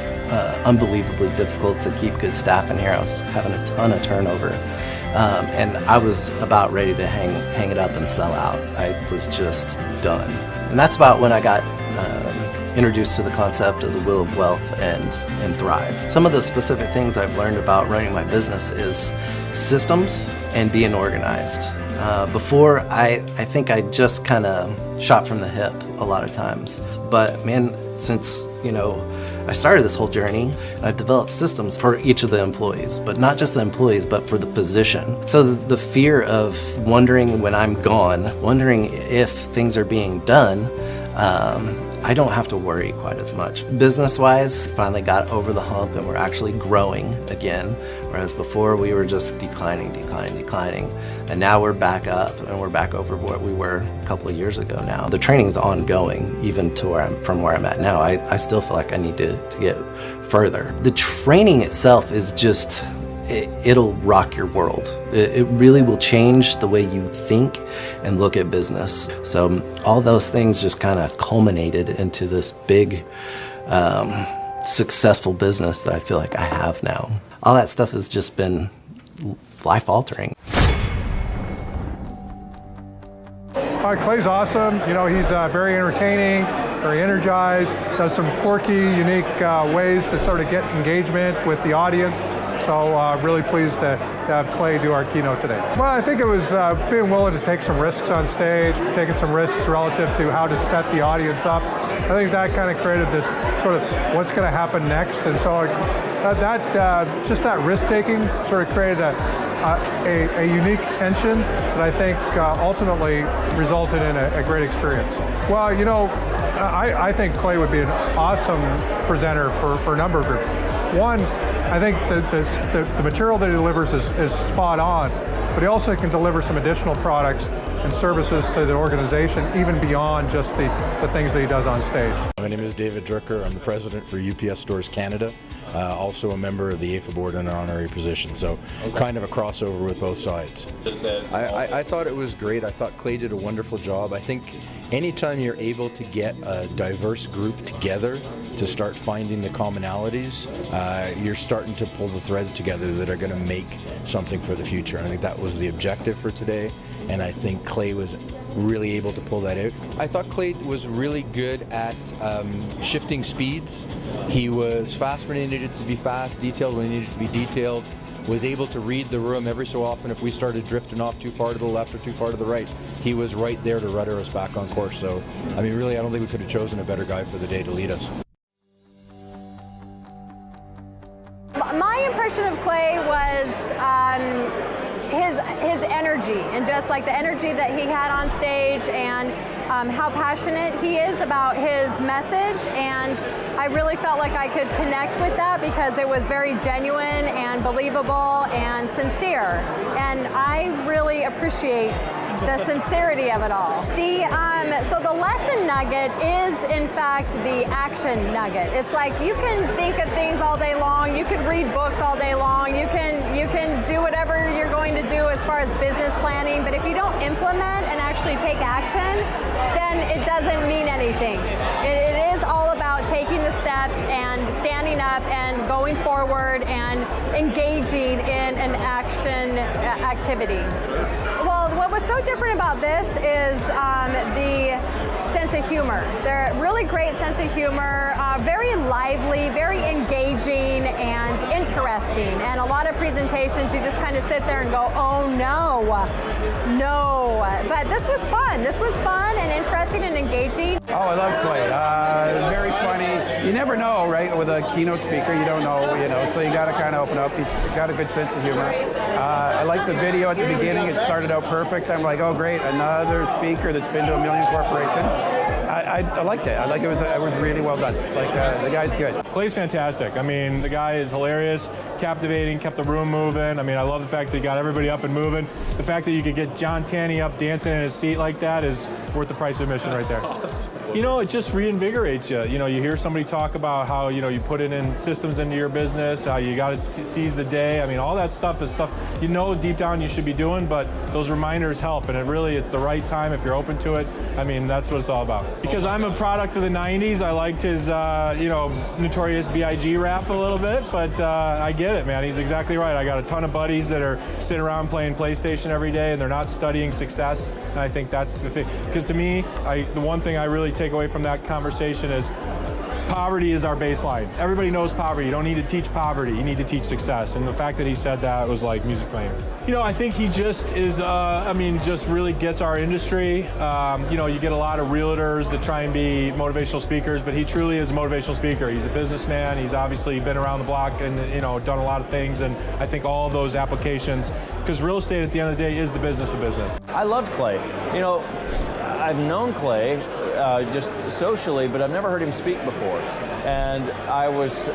unbelievably difficult to keep good staff in here. I was having a ton of turnover. And I was about ready to hang it up and sell out. I was just done. And that's about when I got introduced to the concept of the Wheel of Wealth and Thrive. Some of the specific things I've learned about running my business is systems and being organized. Before, I think I just kind of shot from the hip a lot of times. But man, since I started this whole journey, I've developed systems for each of the employees, but not just the employees, but for the position. So the fear of wondering when I'm gone, wondering if things are being done, I don't have to worry quite as much. Business-wise, finally got over the hump and we're actually growing again, whereas before we were just declining. And now we're back up and we're back over what we were a couple of years ago now. The training is ongoing, even to from where I'm at now. I still feel like I need to get further. The training itself is just, it'll rock your world. It really will change the way you think and look at business. So all those things just kind of culminated into this big, successful business that I feel like I have now. All that stuff has just been life-altering. Clay's awesome. You know, he's very entertaining, very energized, does some quirky, unique ways to sort of get engagement with the audience. So really pleased to have Clay do our keynote today. Well, I think it was being willing to take some risks on stage, taking some risks relative to how to set the audience up. I think that kind of created this sort of what's going to happen next. And so just that risk-taking sort of created a unique tension that I think ultimately resulted in a great experience. Well, you know, I think Clay would be an awesome presenter for a number of reasons. One, I think the material that he delivers is spot on, but he also can deliver some additional products and services to the organization, even beyond just the things that he does on stage. My name is David Drucker. I'm the president for UPS Stores Canada, also a member of the AFA board in an honorary position, so kind of a crossover with both sides. I thought it was great. I thought Clay did a wonderful job. I think anytime you're able to get a diverse group together to start finding the commonalities, you're starting to pull the threads together that are going to make something for the future. And I think that was the objective for today, and I think Clay was really able to pull that out. I thought Clay was really good at shifting speeds. He was fast when he needed to be fast, detailed when he needed to be detailed, was able to read the room every so often if we started drifting off too far to the left or too far to the right. He was right there to rudder us back on course. So, I mean, really, I don't think we could have chosen a better guy for the day to lead us. My impression of Clay was his energy, and just like the energy that he had on stage, and how passionate he is about his message. And I really felt like I could connect with that because it was very genuine and believable and sincere. And I really appreciate the sincerity of it all. So the lesson nugget is in fact the action nugget. It's like you can think of things all day long, you can read books all day long, you can do whatever you're going to do as far as business planning, but if you don't implement and actually take action, then it doesn't mean anything. It is all about taking the steps and standing up and going forward and engaging in an action activity. Well, what was so different about this is the sense of humor. They're really great sense of humor, very lively, very engaging and interesting. And a lot of presentations, you just kind of sit there and go, oh no. But this was fun. This was fun and interesting and engaging. Oh, I love Clay. Very funny. You never know, right? With a keynote speaker, you don't know, so you got to kind of open up. He's got a good sense of humor. I liked the video at the beginning. It started out perfect. I'm like, oh great, another speaker that's been to 1 million corporations. I liked it. It was really well done. Like the guy's good. Clay's fantastic. I mean, the guy is hilarious, captivating, kept the room moving. I mean, I love the fact that he got everybody up and moving. The fact that you could get John Tanney up dancing in his seat like that is worth the price of admission right there. Awesome. You know, it just reinvigorates you. You know, you hear somebody talk about how, you put it in systems into your business, how you got to seize the day. I mean, all that stuff is stuff deep down you should be doing, but those reminders help, and it's the right time if you're open to it. I mean, that's what it's all about. Because I'm a product of the 90s, I liked his, Notorious B.I.G. rap a little bit, but I get it, man. He's exactly right. I got a ton of buddies that are sitting around playing PlayStation every day, and they're not studying success, and I think that's the thing. Because to me, the one thing I really take away from that conversation is poverty is our baseline. Everybody knows poverty. You don't need to teach poverty. You need to teach success. And the fact that he said that was like music playing. I think he just is, just really gets our industry. You get a lot of realtors that try and be motivational speakers, but he truly is a motivational speaker. He's a businessman. He's obviously been around the block and, done a lot of things. And I think all of those applications, because real estate at the end of the day is the business of business. I love Clay. I've known Clay just socially, but I've never heard him speak before. And I was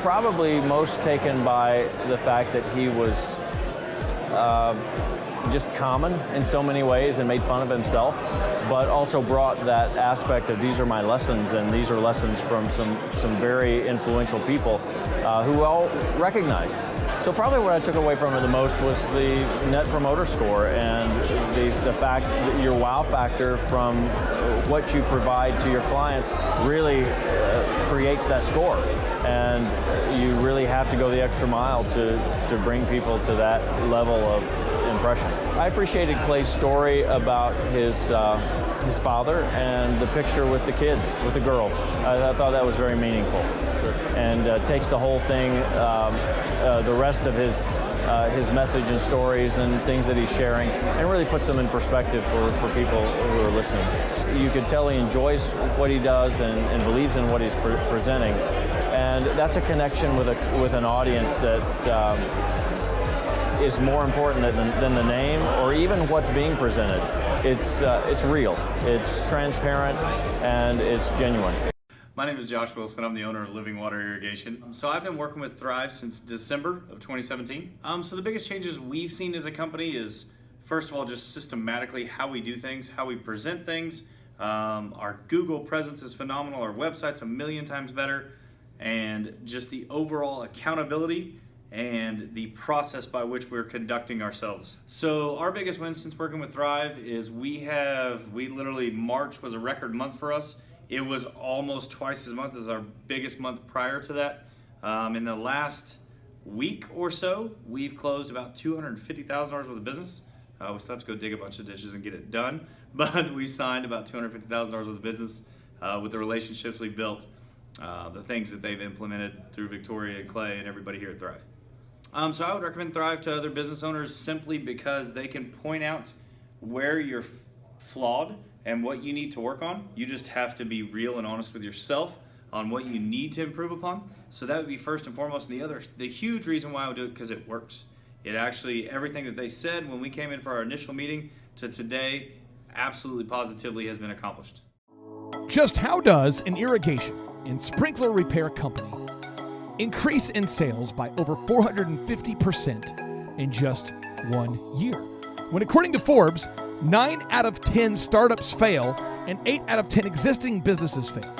probably most taken by the fact that he was just common in so many ways and made fun of himself, but also brought that aspect of these are my lessons, and these are lessons from some very influential people who all recognize. So probably what I took away from it the most was the Net Promoter Score and the fact that your wow factor from what you provide to your clients really creates that score. And you really have to go the extra mile to bring people to that level of impression. I appreciated Clay's story about his father and the picture with the kids, with the girls. I thought that was very meaningful. And takes the whole thing, the rest of his message and stories and things that he's sharing, and really puts them in perspective for people who are listening. You could tell he enjoys what he does and believes in what he's presenting, and that's a connection with an audience that is more important than the name or even what's being presented. It's real, it's transparent, and it's genuine. My name is Josh Wilson. I'm the owner of Living Water Irrigation. So I've been working with Thrive since December of 2017. So the biggest changes we've seen as a company is, first of all, just systematically how we do things, how we present things. Our Google presence is phenomenal. Our website's 1,000,000 times better. And just the overall accountability and the process by which we're conducting ourselves. So our biggest win since working with Thrive is we literally, March was a record month for us. It was almost twice as much as our biggest month prior to that. In the last week or so, we've closed about $250,000 worth of business. We still have to go dig a bunch of ditches and get it done, but we signed about $250,000 worth of business with the relationships we built, the things that they've implemented through Victoria and Clay and everybody here at Thrive. So I would recommend Thrive to other business owners simply because they can point out where you're flawed and what you need to work on. You just have to be real and honest with yourself on what you need to improve upon. So that would be first and foremost. And the huge reason why I would do it, because it works. It actually, everything that they said when we came in for our initial meeting to today, absolutely positively has been accomplished. Just how does an irrigation and sprinkler repair company increase in sales by over 450% in just 1 year? When according to Forbes, 9 out of 10 startups fail and 8 out of 10 existing businesses fail.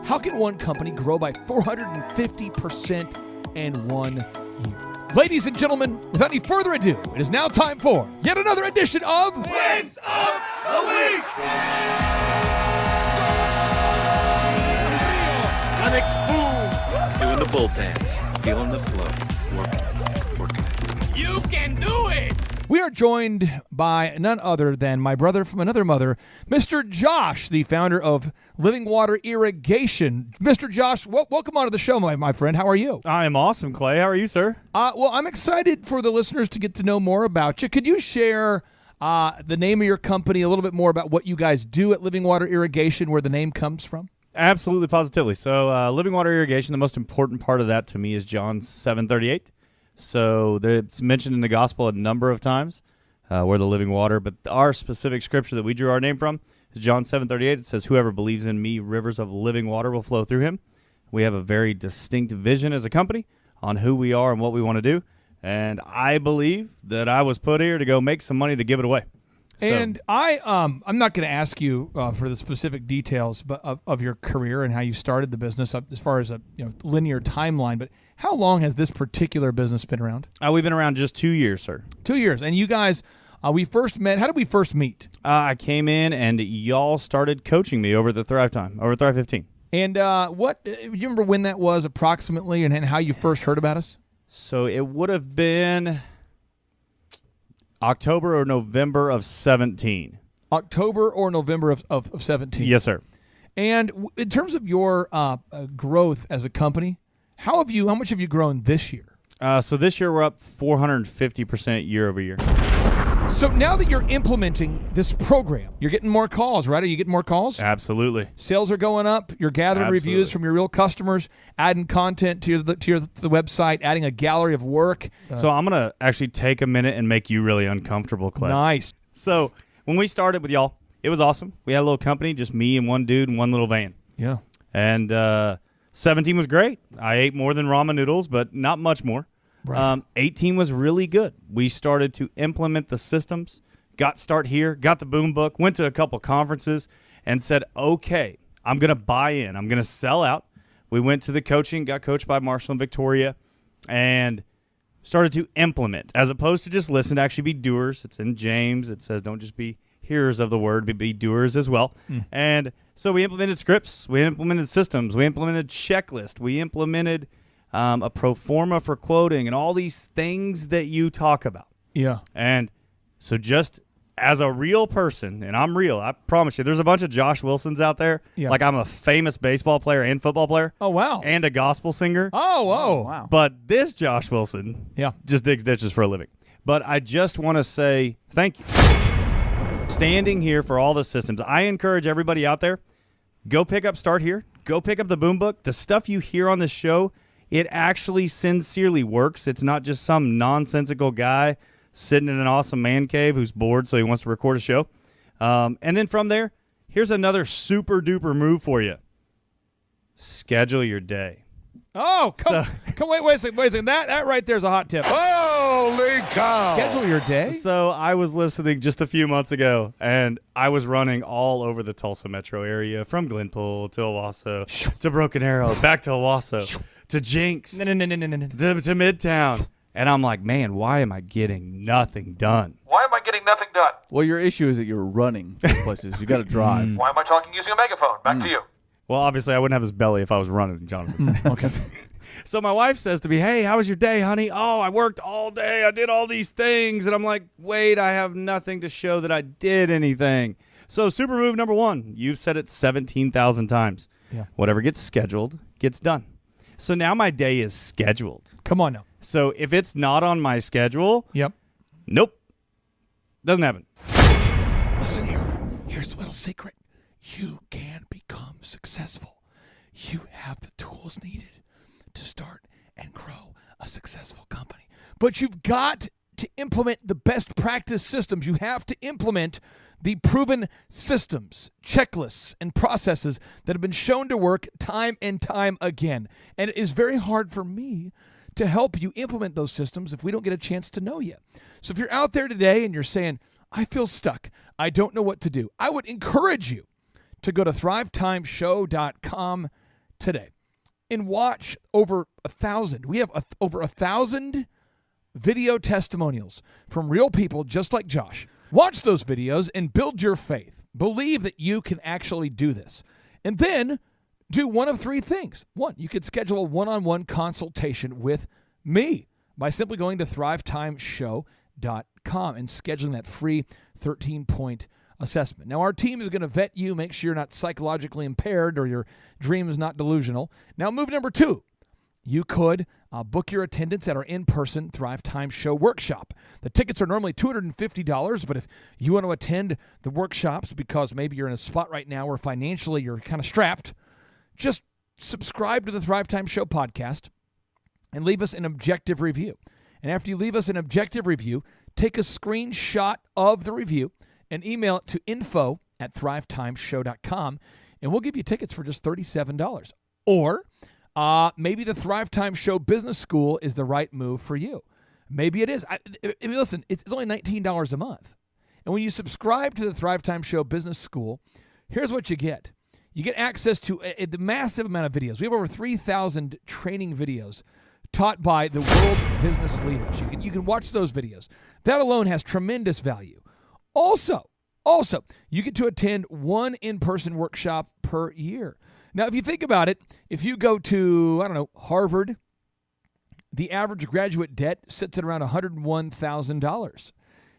How can one company grow by 450% in 1 year? Ladies and gentlemen, without any further ado, it is now time for yet another edition of Wins of the Week! Doing the bull dance, feeling the flow, working. You can do it! We are joined by none other than my brother from another mother, Mr. Josh, the founder of Living Water Irrigation. Mr. Josh, welcome onto the show, my friend. How are you? I am awesome, Clay. How are you, sir? Well, I'm excited for the listeners to get to know more about you. Could you share the name of your company, a little bit more about what you guys do at Living Water Irrigation, where the name comes from? Absolutely, positively. So Living Water Irrigation, the most important part of that to me is John 7:38. So it's mentioned in the gospel a number of times, where the living water, but our specific scripture that we drew our name from is John 7:38. It says, "Whoever believes in me, rivers of living water will flow through him." We have a very distinct vision as a company on who we are and what we want to do, and I believe that I was put here to go make some money to give it away. And I'm not going to ask you for the specific details of your career and how you started the business as far as a linear timeline, but how long has this particular business been around? We've been around just 2 years, sir. 2 years. And you guys, we first met. How did we first meet? I came in and y'all started coaching me over the Thrive 15. And do you remember when that was approximately and how you first heard about us? So it would have been October or November of 17. October or November of 17. Yes, sir. And in terms of your growth as a company, how much have you grown this year? So this year we're up 450% year over year. So now that you're implementing this program, you're getting more calls, right? Are you getting more calls? Absolutely. Sales are going up. You're gathering reviews from your real customers, adding content to the website, adding a gallery of work. So I'm going to actually take a minute and make you really uncomfortable, Clay. Nice. So when we started with y'all, it was awesome. We had a little company, just me and one dude and one little van. Yeah. And 17 was great. I ate more than ramen noodles, but not much more. Right. 18 was really good. We started to implement the systems, got the boom book, went to a couple conferences, and said, okay, I'm going to buy in. I'm going to sell out. We went to the coaching, got coached by Marshall and Victoria, and started to implement, as opposed to just listen, to actually be doers. It's in James. It says don't just be hearers of the word, but be doers as well. And so we implemented scripts. We implemented systems. We implemented checklists. We implemented a pro forma for quoting and all these things that you talk about. Yeah. And so just as a real person, and I'm real, I promise you, there's a bunch of Josh Wilsons out there. Yeah. Like I'm a famous baseball player and football player. Oh, wow. And a gospel singer. Oh, wow. But this Josh Wilson just digs ditches for a living. But I just want to say thank you. Standing here for all the systems. I encourage everybody out there, go pick up Start Here. Go pick up the Boom Book. The stuff you hear on this show, it actually sincerely works. It's not just some nonsensical guy sitting in an awesome man cave who's bored so he wants to record a show. And then from there, here's another super duper move for you. Schedule your day. Oh, wait a second. That right there is a hot tip. Holy cow! Schedule your day. So I was listening just a few months ago, and I was running all over the Tulsa metro area, from Glenpool to Owasso to Broken Arrow, back to Owasso to Jinx to Midtown. And I'm like, man, why am I getting nothing done? Why am I getting nothing done? Well, your issue is that you're running those places. You got to drive. Why am I talking using a megaphone? Back to you. Well, obviously, I wouldn't have this belly if I was running, Jonathan. Okay. So my wife says to me, hey, how was your day, honey? Oh, I worked all day. I did all these things. And I'm like, wait, I have nothing to show that I did anything. So super move number 1, you've said it 17,000 times. Yeah. Whatever gets scheduled gets done. So now my day is scheduled. Come on now. So if it's not on my schedule, nope, doesn't happen. Listen here. Here's a little secret. You can become successful. You have the tools needed to start and grow a successful company. But you've got to implement the best practice systems. You have to implement the proven systems, checklists, and processes that have been shown to work time and time again. And it is very hard for me to help you implement those systems if we don't get a chance to know you. So if you're out there today and you're saying, I feel stuck, I don't know what to do, I would encourage you to go to thrivetimeshow.com today and watch over 1,000. We have over 1,000 video testimonials from real people just like Josh. Watch those videos and build your faith. Believe that you can actually do this. And then do one of 3 things. 1, you could schedule a one-on-one consultation with me by simply going to thrivetimeshow.com and scheduling that free 13-point assessment. Now, our team is going to vet you, make sure you're not psychologically impaired or your dream is not delusional. Now, move number 2. You could book your attendance at our in-person Thrive Time Show workshop. The tickets are normally $250, but if you want to attend the workshops because maybe you're in a spot right now where financially you're kind of strapped, just subscribe to the Thrive Time Show podcast and leave us an objective review. And after you leave us an objective review, take a screenshot of the review and email it to info@thrivetimeshow.com, and we'll give you tickets for just $37. Or maybe the Thrive Time Show Business School is the right move for you. Maybe it is. Listen, it's only $19 a month. And when you subscribe to the Thrive Time Show Business School, here's what you get. You get access to a massive amount of videos. We have over 3,000 training videos taught by the world's business leaders. You can watch those videos. That alone has tremendous value. Also, you get to attend 1 in-person workshop per year. Now, if you think about it, if you go to, Harvard, the average graduate debt sits at around $101,000.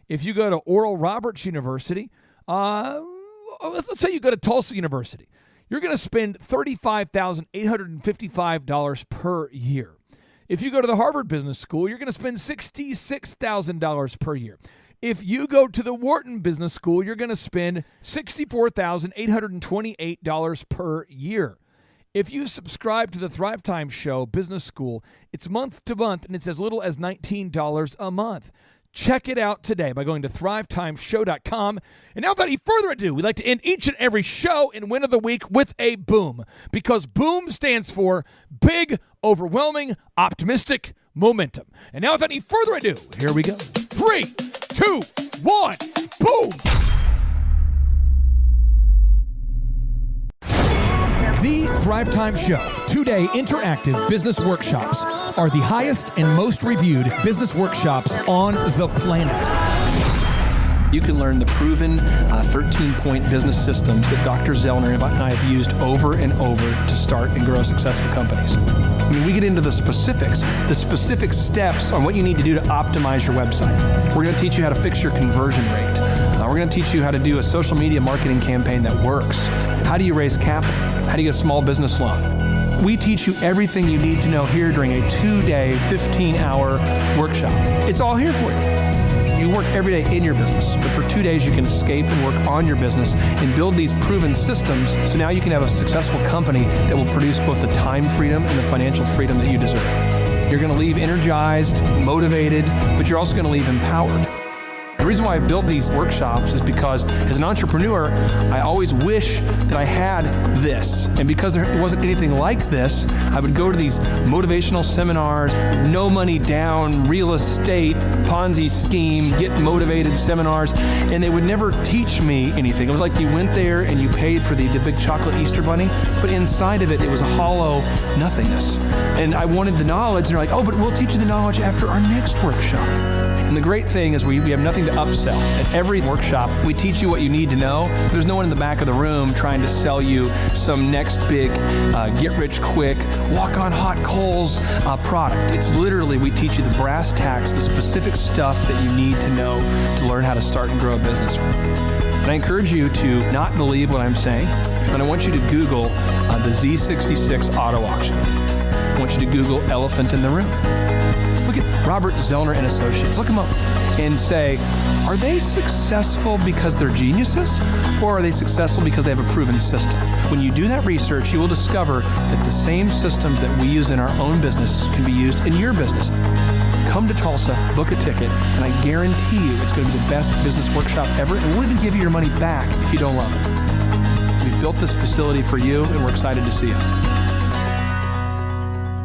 If you go to Oral Roberts University, let's say you go to Tulsa University, you're going to spend $35,855 per year. If you go to the Harvard Business School, you're going to spend $66,000 per year. If you go to the Wharton Business School, you're going to spend $64,828 per year. If you subscribe to the Thrive Time Show Business School, it's month to month, and it's as little as $19 a month. Check it out today by going to thrivetimeshow.com. And now, without any further ado, we like to end each and every show and win of the week with a boom, because boom stands for big, overwhelming, optimistic momentum. And now, without any further ado, here we go. 3, 2, 1, boom! The Thrive Drive Time Show, 2-day interactive business workshops are the highest and most reviewed business workshops on the planet. You can learn the proven 13-point business systems that Dr. Zellner and I have used over and over to start and grow successful companies. I mean, we get into the specific steps on what you need to do to optimize your website. We're going to teach you how to fix your conversion rate. We're going to teach you how to do a social media marketing campaign that works. How do you raise capital? How do you get a small business loan? We teach you everything you need to know here during a 2-day, 15-hour workshop. It's all here for you. You work every day in your business, but for 2 days you can escape and work on your business and build these proven systems so now you can have a successful company that will produce both the time freedom and the financial freedom that you deserve. You're going to leave energized, motivated, but you're also going to leave empowered. The reason why I've built these workshops is because as an entrepreneur, I always wish that I had this. And because there wasn't anything like this, I would go to these motivational seminars, no money down, real estate, Ponzi scheme, get motivated seminars, and they would never teach me anything. It was like you went there and you paid for the big chocolate Easter bunny, but inside of it, it was a hollow nothingness. And I wanted the knowledge, and they're like, oh, but we'll teach you the knowledge after our next workshop. And the great thing is we have nothing to upsell. At every workshop, we teach you what you need to know. There's no one in the back of the room trying to sell you some next big get-rich-quick, walk-on-hot coals product. It's literally, we teach you the brass tacks, the specific stuff that you need to know to learn how to start and grow a business. And I encourage you to not believe what I'm saying, and I want you to Google the Z66 auto auction. I want you to Google elephant in the room. Look at Robert Zellner and Associates. Look them up and say, are they successful because they're geniuses, or are they successful because they have a proven system? When you do that research, you will discover that the same systems that we use in our own business can be used in your business. Come to Tulsa, book a ticket, and I guarantee you it's going to be the best business workshop ever, and we'll even give you your money back if you don't love it. We've built this facility for you, and we're excited to see you.